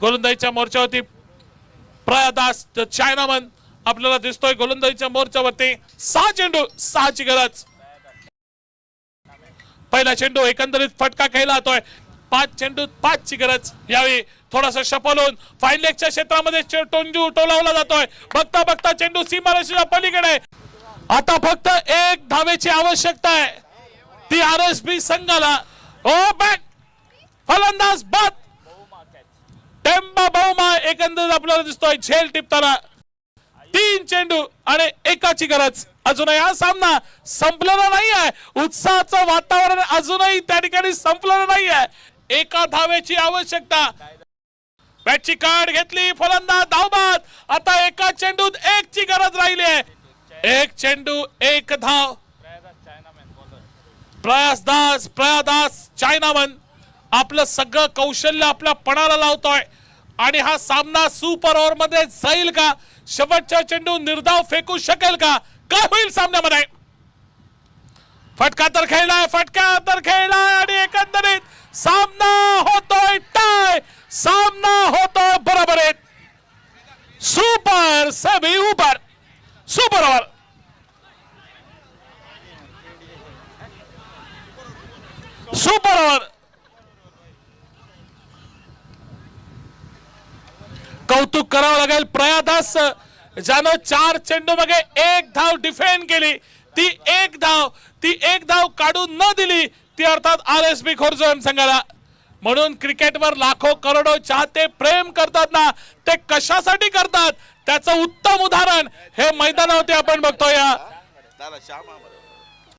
गोलंदाजीच्या मोर्चावरती प्रयादास chinaman आपल्याला दिसतोय गोलंदाजीच्या मोर्चावरती 6 चेंडू 6ची गरज। पहिला चेंडू एकंदरीत फटका खेळला जातोय 5 चेंडूत 5ची गरज। यावेळी थोडासा शपलून फाईन लेगच्या क्षेत्रामध्ये टोंजू टोलावला जातोय। बघता बघता चेंडू सीमारेषेच्या पलीकडे। आता फक्त 1 धावेची आवश्यकता आहे ती आरएसबी संघाला। ओ बॅक फलंदाज बाद टेम्बा बाउमा एकंदरीत आपल्याला दिसतोय झेल टिपताना। 3 चेंडू आणि 1ची गरज। अजूनही हा सामना संपलेला नाही आहे, उत्साहाचं वातावरण अजूनही त्या ठिकाणी संपलेलं नाही आहे। 1 धावेची आवश्यकता। बॅटची कार्ड घेतली फलंदाज धावबाद। आता 1 चेंडूत 1ची गरज राहिली आहे। 1 चेंडू 1 धाव। प्रयादास चायनामन आपलं सगळं कौशल्य आपल्या पणाला लावतोय आणि हा सामना सुपर ओव्हर मध्ये जाईल का? शेवटचा चेंडू निर्धाव फेकू शकेल का? काय होईल सामन्यामध्ये? फटका तर खेळलाय आणि एकंदरीत सामना होतोय टाय, सामना होतोय बरोबरीत। सुपर सेमी ऊपर सुपर ओव्हर। सुपर ओव्हर कौतुक करावं लागेल प्रयादास ज्यानं 4 चेंडू मध्ये 1 धाव डिफेंड केली। ती 1 धाव काढून न दिली ती अर्थात आरएसबी खोर्जम संघाला। म्हणून क्रिकेटवर लाखो करोडो चाहते प्रेम करतात ना, ते कशासाठी करतात त्याचं उत्तम उदाहरण हे मैदानावरती आपण बघतोय।